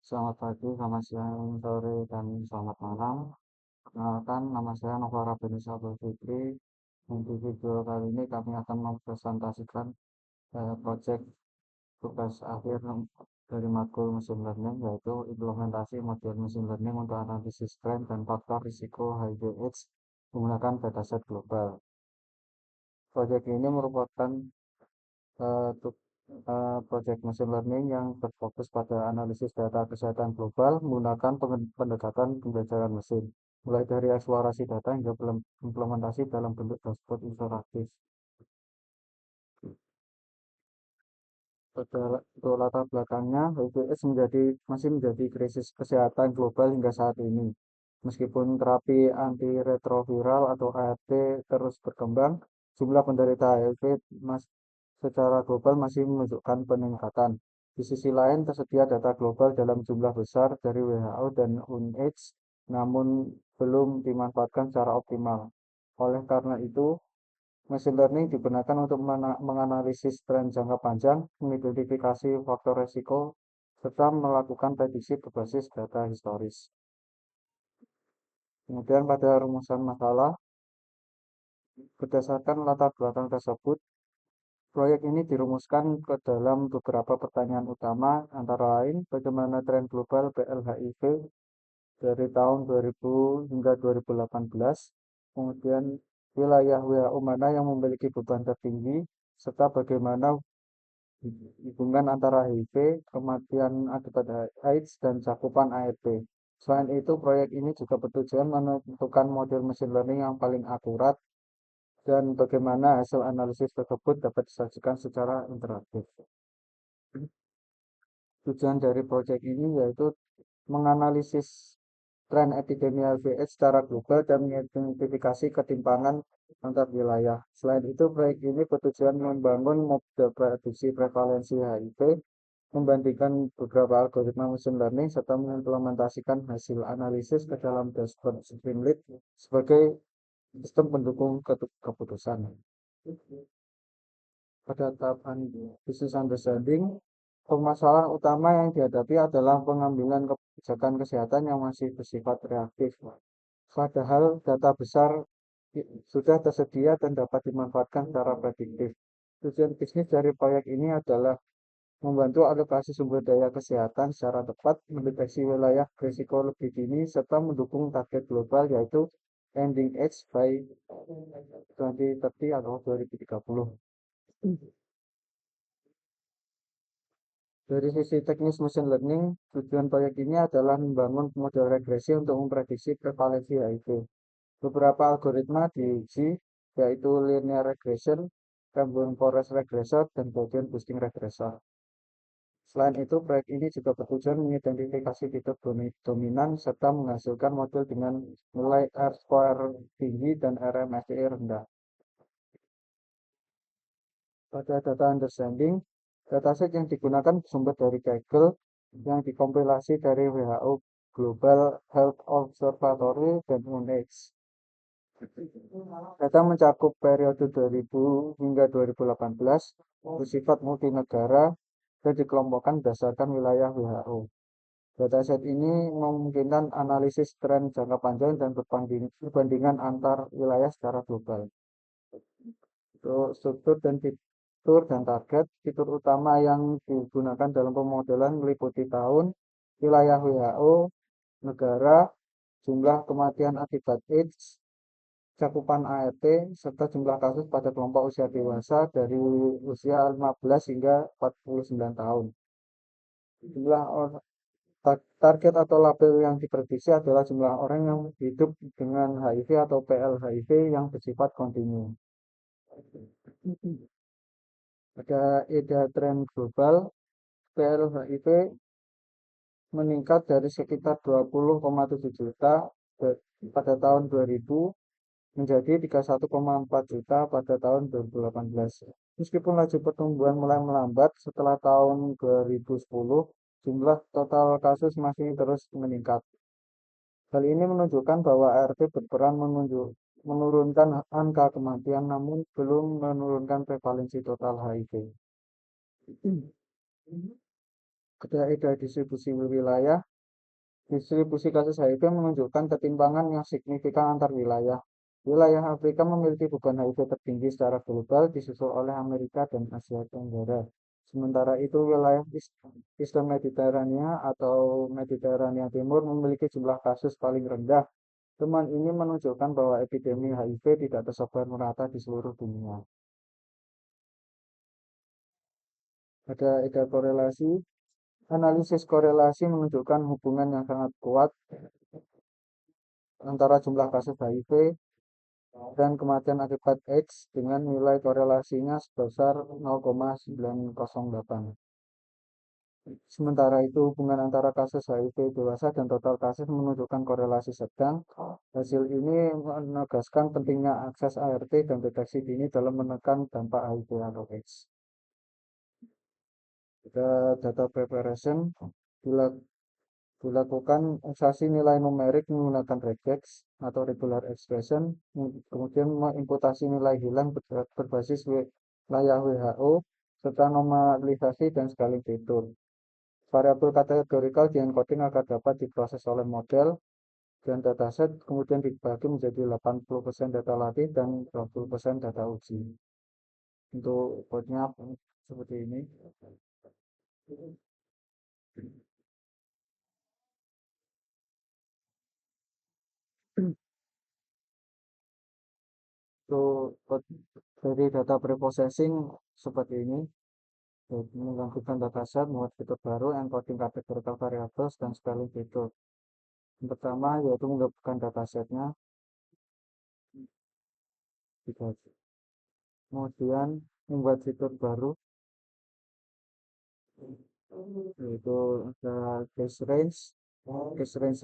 Selamat pagi, selamat siang, sore, dan selamat malam. Perkenalkan, nama saya Novara Benisa Fikri. Untuk video kali ini kami akan mempresentasikan proyek tugas akhir dari matkul Machine Learning, yaitu implementasi model Machine Learning untuk analisis tren dan faktor risiko HIV/AIDS menggunakan dataset global. Proyek ini merupakan proyek machine learning yang berfokus pada analisis data kesehatan global menggunakan pendekatan pembelajaran mesin, mulai dari eksplorasi data hingga implementasi dalam bentuk dashboard interaktif. Untuk latar belakangnya, HIV/AIDS masih menjadi krisis kesehatan global hingga saat ini. Meskipun terapi antiretroviral atau ART terus berkembang, jumlah penderita HIV secara global masih menunjukkan peningkatan. Di sisi lain, tersedia data global dalam jumlah besar dari WHO dan UNAIDS, namun belum dimanfaatkan secara optimal. Oleh karena itu, machine learning digunakan untuk menganalisis tren jangka panjang, mengidentifikasi faktor resiko, serta melakukan prediksi berbasis data historis. Kemudian pada rumusan masalah, berdasarkan latar belakang tersebut, proyek ini dirumuskan ke dalam beberapa pertanyaan utama, antara lain bagaimana tren global PLHIV dari tahun 2000 hingga 2018, kemudian wilayah WHO mana yang memiliki beban tertinggi, serta bagaimana hubungan antara HIV, kematian akibat AIDS, dan cakupan ART. Selain itu, proyek ini juga bertujuan menentukan model machine learning yang paling akurat dan bagaimana hasil analisis tersebut dapat disajikan secara interaktif. Tujuan dari proyek ini yaitu menganalisis tren epidemi HIV/AIDS secara global dan mengidentifikasi ketimpangan antar wilayah. Selain itu, proyek ini bertujuan membangun model prediksi prevalensi HIV, membandingkan beberapa algoritma machine learning, serta mengimplementasikan hasil analisis ke dalam dashboard Streamlit sebagai sistem pendukung keputusan. Pada tahapan business understanding, permasalahan utama yang dihadapi adalah pengambilan kebijakan kesehatan yang masih bersifat reaktif. Padahal data besar sudah tersedia dan dapat dimanfaatkan secara prediktif. Tujuan bisnis dari proyek ini adalah membantu alokasi sumber daya kesehatan secara tepat, mendeteksi wilayah risiko lebih dini, serta mendukung target global yaitu ending AIDS by 2030 atau 2030. Dari sisi teknis machine learning, tujuan proyek ini adalah membangun model regresi untuk memprediksi prevalensi HIV. Beberapa algoritma diuji, yaitu linear regression, Random forest regressor, dan Gaussian boosting regressor. Selain itu, proyek ini juga bertujuan mengidentifikasi fitur dominan serta menghasilkan model dengan nilai R-square tinggi dan RMSE rendah. Pada data understanding, dataset yang digunakan bersumber dari Kaggle yang dikompilasi dari WHO Global Health Observatory dan UNAIDS. Data mencakup periode 2000 hingga 2018, bersifat multinegara, dan dikelompokkan berdasarkan wilayah WHO. Dataset ini memungkinkan analisis tren jangka panjang dan perbandingan antar wilayah secara global. Untuk struktur dan target, fitur utama yang digunakan dalam pemodelan meliputi tahun, wilayah WHO, negara, jumlah kematian akibat AIDS, cakupan ART, serta jumlah kasus pada kelompok usia dewasa dari usia 15 hingga 49 tahun. Jumlah target atau label yang diprediksi adalah jumlah orang yang hidup dengan HIV atau PLHIV yang bersifat kontinu. Pada EDA tren global, PLHIV meningkat dari sekitar 20,7 juta pada tahun 2000 menjadi 31,4 juta pada tahun 2018. Meskipun laju pertumbuhan mulai melambat setelah tahun 2010, jumlah total kasus masih terus meningkat. Hal ini menunjukkan bahwa ART berperan menurunkan angka kematian namun belum menurunkan prevalensi total HIV. Kaidah distribusi wilayah. Distribusi kasus HIV menunjukkan ketimpangan yang signifikan antar wilayah. Wilayah Afrika memiliki beban HIV tertinggi secara global, disusul oleh Amerika dan Asia Tenggara. Sementara itu, wilayah Islam Mediterania atau Mediterania Timur memiliki jumlah kasus paling rendah. Temuan ini menunjukkan bahwa epidemi HIV tidak tersebar merata di seluruh dunia. Ada korelasi. Analisis korelasi menunjukkan hubungan yang sangat kuat antara jumlah kasus HIV dan kematian akibat AIDS dengan nilai korelasinya sebesar 0,908. Sementara itu, hubungan antara kasus HIV dewasa dan total kasus menunjukkan korelasi sedang. Hasil ini menegaskan pentingnya akses ART dan deteksi dini dalam menekan dampak HIV atau AIDS. Data preparation dilakukan eksasi nilai numerik menggunakan regex atau regular expression, kemudian mengimputasi nilai hilang berbasis wilayah WHO, serta normalisasi dan scaling fitur. Variabel kategorikal diencoding agar dapat diproses oleh model, dan dataset kemudian dibagi menjadi 80% data latih dan 20% data uji. Untuk kodenya seperti ini. Untuk dari data preprocessing seperti ini, menggabungkan dataset, membuat fitur baru, encoding categorical variables, dan scaling fitur. Yang pertama yaitu menggabungkan datasetnya, kemudian membuat fitur baru, yaitu ada case range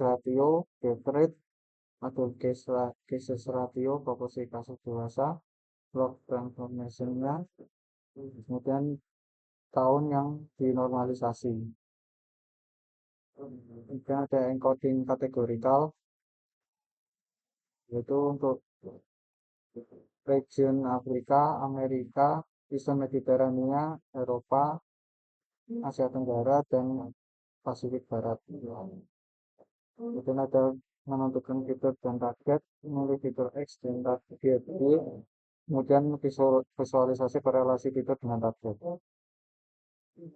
ratio, death rate, atau cases ratio, proporsi kasus dewasa, log transformation-nya, kemudian tahun yang dinormalisasi. Kemudian ada encoding kategorikal, yaitu untuk region Afrika, Amerika, Eastern Mediterania, Eropa, Asia Tenggara, dan Pasifik Barat. Kemudian ada menentukan fitur dan target, memilih fitur X dan target Y, kemudian visualisasi korelasi fitur dengan target.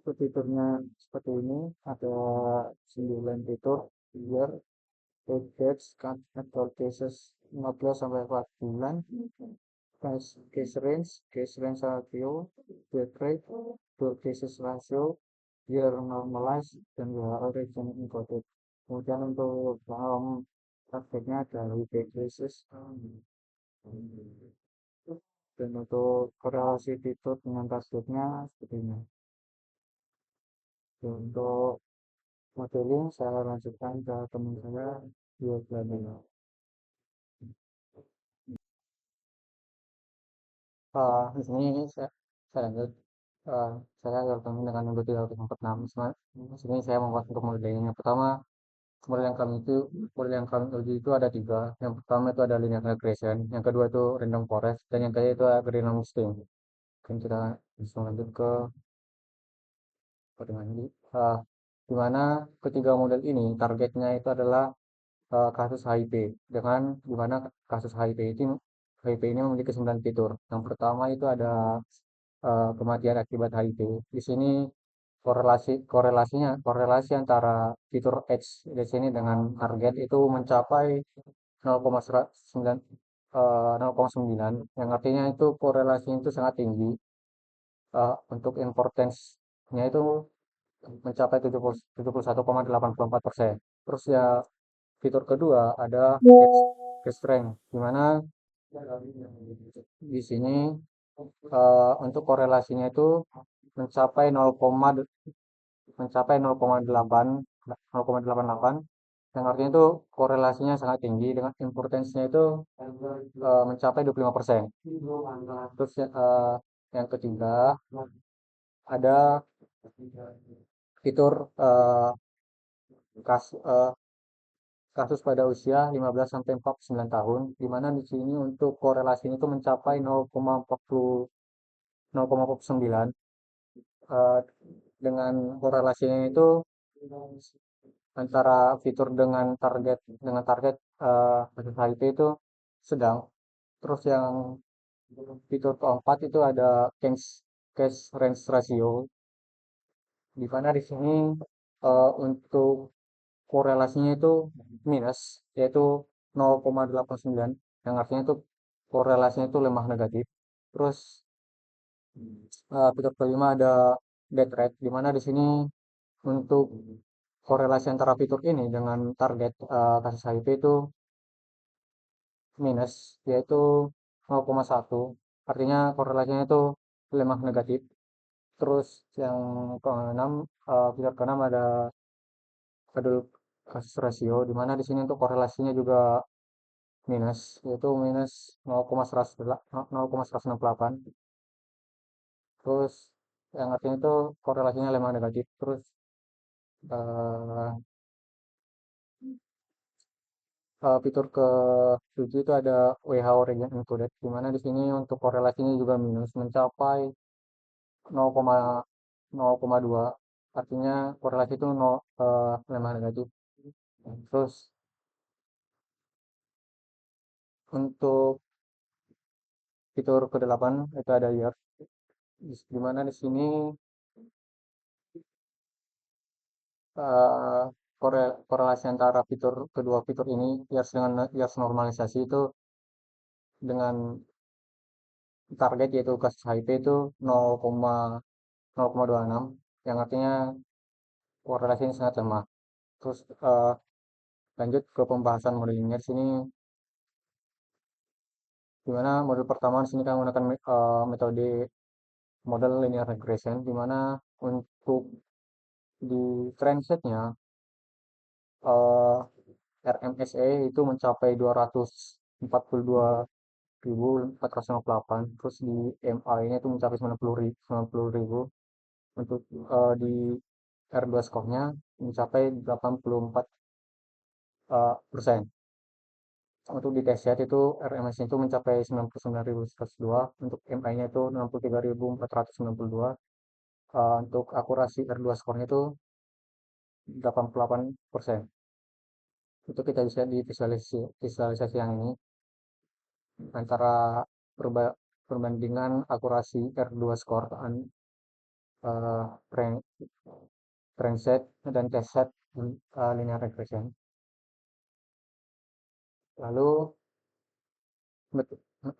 Fiturnya seperti ini, ada 9 fitur, year, age, actual cases 15 sampai 4 bulan, case range ratio, death rate, cases ratio, year normalized, dan WHO region encoded. Kemudian untuk targetnya ada repeat cases, dan untuk korelasi fitur dengan targetnya seperti ini. Untuk modeling saya lanjutkan ke teman saya Yogyakarta. Di sini saya lanjut. Saya bertemu dengan mengikuti routing yang pertama. Di sini saya membuat untuk modeling yang pertama. Model yang kami uji itu ada tiga. Yang pertama itu ada linear regression, yang kedua itu random forest, dan yang ketiga itu random listing. Mungkin kita bisa lanjut ke pertemuan ini. Di mana ketiga model ini targetnya itu adalah kasus HIV, dengan di mana kasus HIV ini memiliki 9 fitur. Yang pertama itu ada kematian akibat HIV. Di sini korelasi antara fitur H di sini dengan target itu mencapai 0,9, 0,9, yang artinya itu korelasinya itu sangat tinggi. Untuk importance-nya itu mencapai 71,84%. Terus ya, fitur kedua ada case strength, di mana di sini untuk korelasinya itu mencapai 0,88, yang artinya itu korelasinya sangat tinggi, dengan importance-nya itu mencapai 25%. Terus yang ketiga ada fitur kasus pada usia 15 sampai 49 tahun, di mana di sini untuk korelasinya itu mencapai 0,49. dengan korelasinya itu antara fitur dengan target HIP itu sedang. Terus yang fitur keempat itu ada cache cache range ratio, di mana di sini untuk korelasinya itu minus, yaitu 0,89, yang artinya itu korelasinya itu lemah negatif. Terus fitur kelima ada dead rate, di mana di sini untuk korelasi antara fitur ini dengan target kasus HIV itu minus, yaitu 0,1. Artinya korelasinya itu lemah negatif. Terus yang keenam, fitur keenam ada Kadul kasus rasio, di mana di sini untuk korelasinya juga minus, yaitu minus 0,168. Terus yang artinya itu korelasinya lemah negatif. Terus eh, fitur ke 7 itu ada WHO region included, di mana di sini untuk korelasinya juga minus, mencapai 0,2. Artinya korelasi itu lemah negatif. Terus untuk fitur ke-8 itu ada year, di mana di sini eh, korelasi antara kedua fitur ini, years dengan years normalisasi itu dengan target, yaitu kasus HIV itu 0,26, yang artinya korelasi ini sangat lemah. Terus lanjut ke pembahasan modelingnya di sini, di mana model pertama di sini kami menggunakan metode model linear regression, di mana untuk di trendsetnya RMSE itu mencapai 242.458, terus di MI-nya itu mencapai 90.000. Untuk di R2 skornya mencapai 84 persen. Untuk di test itu RMS-nya itu mencapai 99.102, untuk MI-nya itu 63.492. Untuk akurasi R2 skornya itu 88%. Itu kita bisa di visualisasi yang ini antara perbandingan akurasi R2 skor uh, rank, rank set dan test set linear regression. Lalu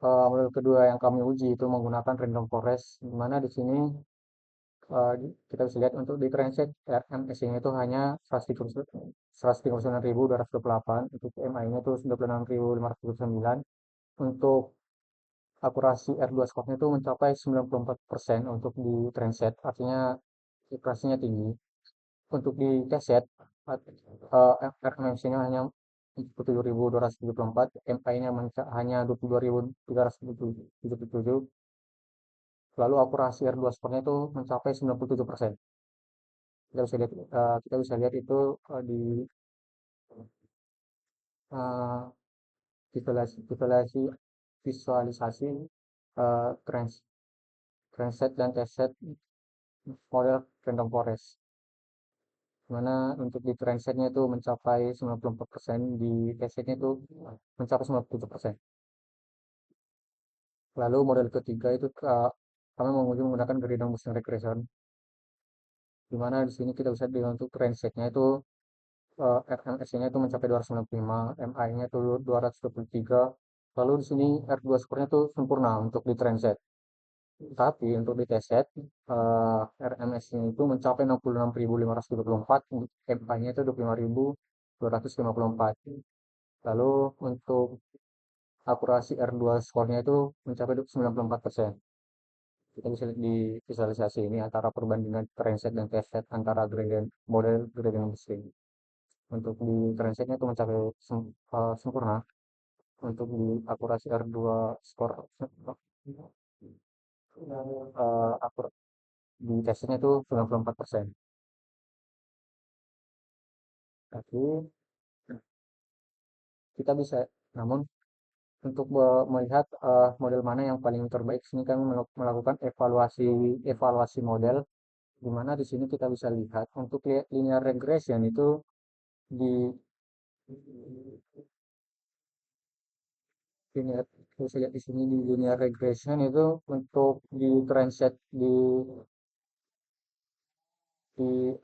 model kedua yang kami uji itu menggunakan random forest, di mana di sini kita bisa lihat untuk di transit RMS-nya itu hanya 139.228, untuk MI-nya itu 96.529. Untuk akurasi R2 score-nya itu mencapai 94% untuk di transit, artinya akurasinya tinggi. Untuk di test set RMS-nya hanya 47.274, MI-nya hanya 22.377. Lalu akurasi R2 skornya itu mencapai 97%. Kita bisa lihat itu di uh, visualisasi trans transit dan test set model random forest, mana untuk di transit-nya itu mencapai 94%, di test set-nya itu mencapai 97%. Lalu model ketiga itu kami menguji menggunakan gradient boosting regression, di mana di sini kita bisa lihat untuk transit-nya itu RMS-nya itu mencapai 295, MI-nya itu 223. Lalu di sini R2 skornya itu sempurna untuk di transit. Tapi untuk di test set RMS-nya itu mencapai 66.534, MI-nya itu 25.254. Lalu untuk akurasi R2 skornya itu mencapai 94%. Kita bisa lihat di visualisasi ini antara perbandingan transit dan test set antara model gradient boosting. Untuk di transit-nya itu mencapai sempurna. Untuk di akurasi R2 skor akur di tesnya itu 94%. Tapi kita bisa, namun untuk melihat model mana yang paling terbaik, sini kami melakukan evaluasi model Dimana di sini kita bisa lihat untuk linear regression itu di linear, bisa lihat di sini di linear regression itu untuk di trend set di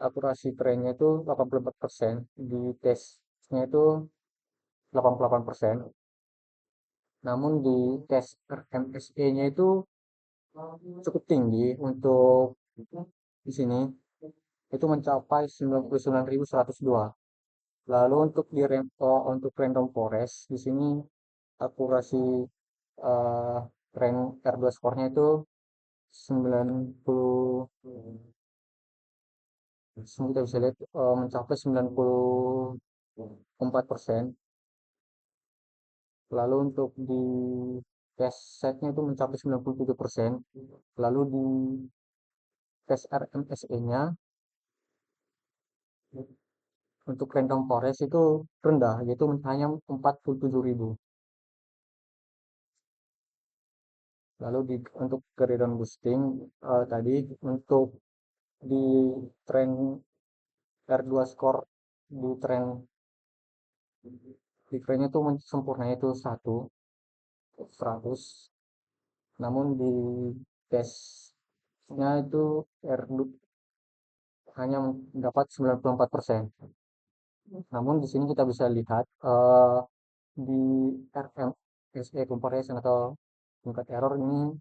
akurasi trennya itu 84%, di tesnya itu 88%. Namun di tes RMSE-nya itu cukup tinggi untuk di sini itu mencapai 99.102. Lalu untuk untuk random forest di sini akurasi eh, rank R2 skornya itu 90, kita bisa lihat mencapai 94%. Lalu untuk di tes setnya itu mencapai 97%. Lalu di tes RMSE-nya untuk random forest itu rendah, yaitu hanya 47.000. Lalu untuk gradient boosting tadi untuk di tren R2 score di tren di trennya itu sempurna itu 100. Namun di tesnya itu R2 hanya mendapat 94%. Namun di sini kita bisa lihat di RMSE comparison atau tingkat error ini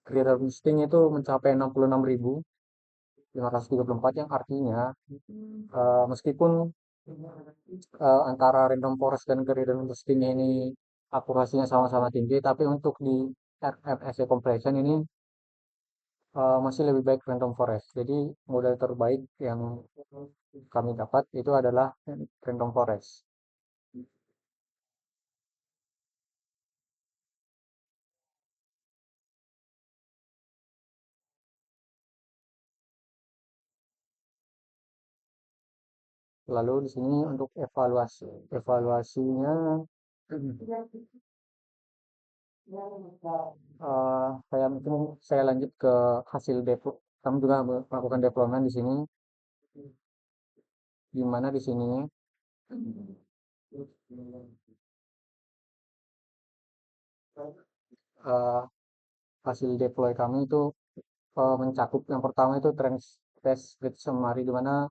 gradient boosting itu mencapai 66.534, yang artinya meskipun antara random forest dan gradient boosting ini akurasinya sama-sama tinggi, tapi untuk di RMSE compression ini masih lebih baik random forest. Jadi model terbaik yang kami dapat itu adalah random forest. Lalu di sini untuk evaluasinya saya mungkin saya lanjut ke hasil kami juga melakukan deployment di sini, di mana di sini eh, hasil deploy kami itu mencakup yang pertama itu trend test grid summary, di mana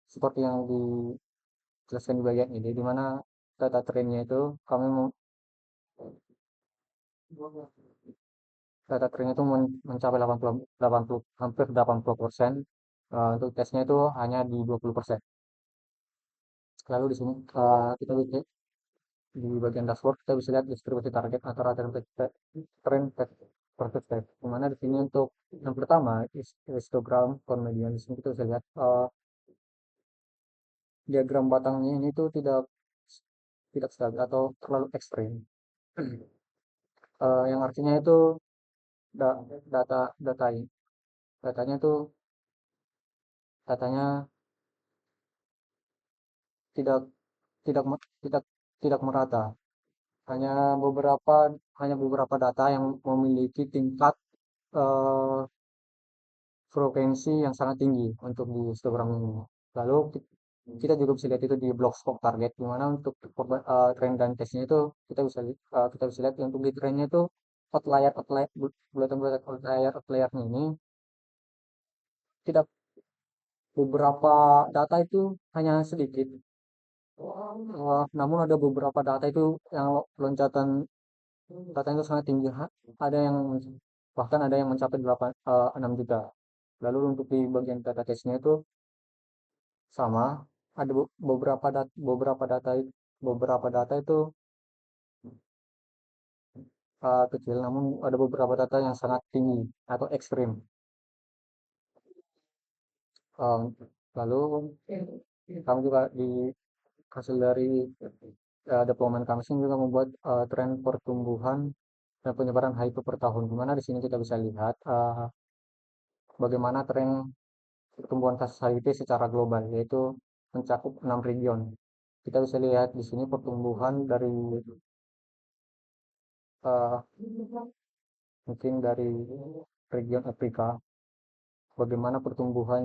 seperti yang dijelaskan di bagian ini, di mana data trennya itu kami data trennya itu mencapai 80 hampir 80%. Untuk tesnya itu hanya di 20%. Lalu di sini kita lihat di bagian dashboard kita bisa lihat distribusi target antara trend versus test. Dimana di sini untuk yang pertama histogram median, di sini kita bisa lihat diagram batangnya ini tuh tidak stabil atau terlalu ekstrim. Yang artinya itu da- data data datanya itu datanya tidak tidak tidak tidak merata. Hanya beberapa hanya beberapa data yang memiliki tingkat eh, frekuensi yang sangat tinggi untuk di histogram ini. Lalu kita juga bisa lihat itu di block scope target, di mana untuk trend dan testnya itu kita bisa lihat untuk di trendnya itu outlier bulatan-bulatan outliernya ini tidak, beberapa data itu hanya sedikit. Namun ada beberapa data itu yang loncatan datanya itu sangat tinggi. Ada yang bahkan ada yang mencapai 6 juta. Lalu untuk di bagian data testnya itu sama, ada beberapa data itu kecil, namun ada beberapa data yang sangat tinggi atau ekstrim. Um, Lalu kami juga di hasil dari deployment kami sini juga membuat tren pertumbuhan dan penyebaran HIP per tahun, di mana di sini kita bisa lihat bagaimana tren pertumbuhan kasus HIV secara global, yaitu mencakup 6 region. Kita bisa lihat di sini pertumbuhan dari eh, mungkin dari region Afrika, bagaimana pertumbuhan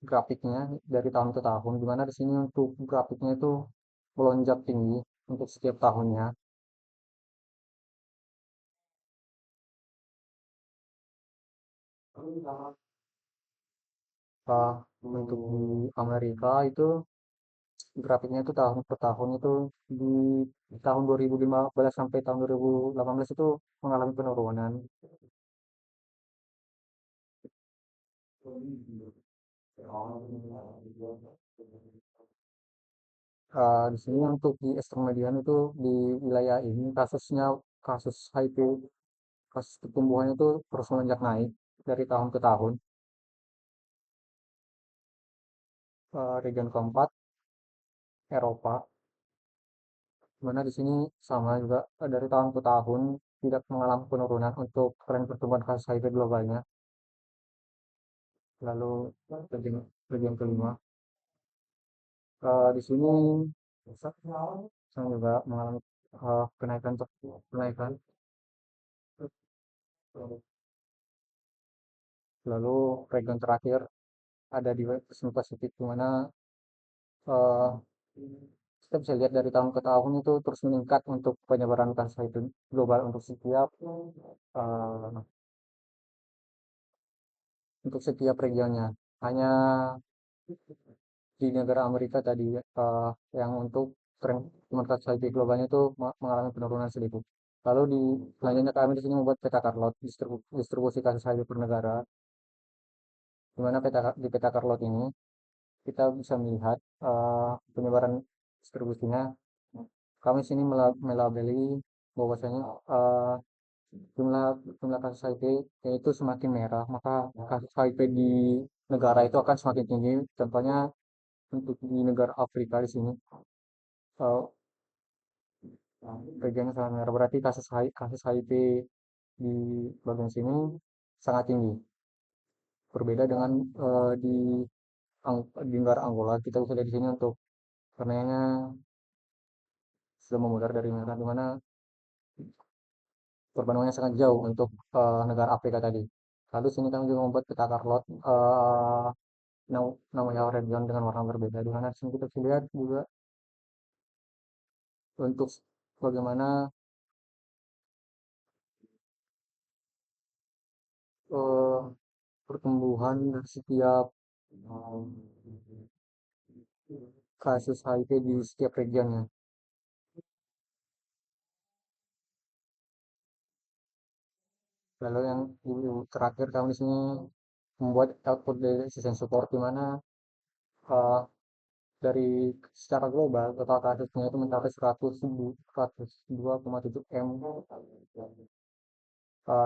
grafiknya dari tahun ke tahun, di mana di sini untuk grafiknya itu melonjak tinggi untuk setiap tahunnya. Uh, untuk di Amerika itu grafiknya itu tahun per tahun itu di tahun 2015 sampai tahun 2018 itu mengalami penurunan. Di sini untuk di Eastern Median itu di wilayah ini kasus HIV, kasus pertumbuhannya itu terus melonjak naik dari tahun ke tahun. Region keempat Eropa, di mana di sini sama juga dari tahun ke tahun tidak mengalami penurunan untuk tren pertumbuhan kasus HIV globalnya. Lalu region, region kelima, di sini sama juga mengalami kenaikan kenaikan. Lalu region terakhir ada di Asia Pasifik, di mana eh, kita bisa lihat dari tahun ke tahun itu terus meningkat untuk penyebaran kasus HIV global eh, untuk setiap regionnya. Hanya di negara Amerika tadi yang untuk tren komunitas HIV globalnya itu mengalami penurunan sedikit. Lalu di selanjutnya kami di sini membuat peta Carlot distribusi kasus HIV per negara, di mana di peta Carlot ini kita bisa melihat penyebaran distribusinya. Kami sini melabeli bahwasanya jumlah jumlah kasus HIV yaitu semakin merah, maka kasus HIV di negara itu akan semakin tinggi. Contohnya untuk di negara Afrika di sini eh, regionnya sangat merah, berarti kasus HIV di bagian sini sangat tinggi. Berbeda dengan di negara Angola, kita bisa lihat di sini untuk warnanya sudah memudar dari merah, di mana perbandingannya sangat jauh untuk negara Afrika tadi. Lalu sini kami juga membuat peta Carlot namanya region dengan warna berbeda. Di mana sini kita bisa lihat juga untuk bagaimana eh, pertumbuhan dari setiap eh, kasus HIV di setiap regionnya. Lalu yang terakhir kami di sini membuat output dari season support, di mana eh, dari secara global total kasusnya itu mencapai 102,7 M,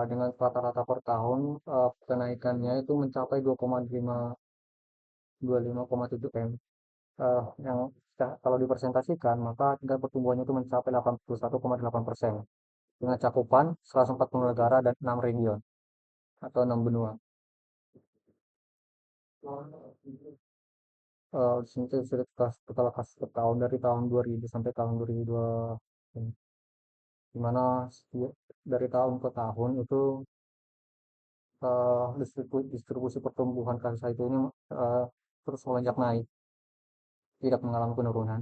dengan rata-rata per tahun kenaikannya itu mencapai 2,5 M. Yang kalau dipresentasikan maka tingkat pertumbuhannya itu mencapai 81,8% dengan cakupan 140 negara dan 6 region atau 6 benua. Di sini sudah total kasus per tahun dari tahun 2000 sampai tahun 2002, di mana dari tahun ke tahun itu distribusi pertumbuhan kasus HIV ini terus melonjak naik, tidak mengalami penurunan.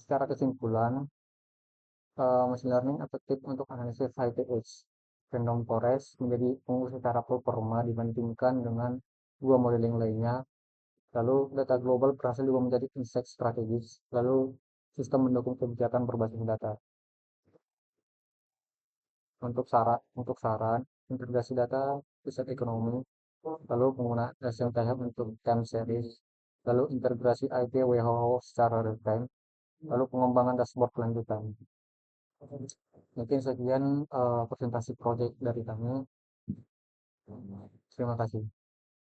Secara kesimpulan, machine learning efektif untuk analisis HIV/AIDS. Random forest menjadi unggul secara performa dibandingkan dengan dua modeling lainnya. Lalu data global berhasil juga menjadi insight strategis. Lalu sistem mendukung kebijakan berbasis data. Untuk saran, integrasi data riset ekonomi, lalu penggunaan SMTF untuk time series, lalu integrasi IT WHO secara real time, lalu pengembangan dashboard lanjutan. Mungkin sekian presentasi proyek dari kami. Terima kasih.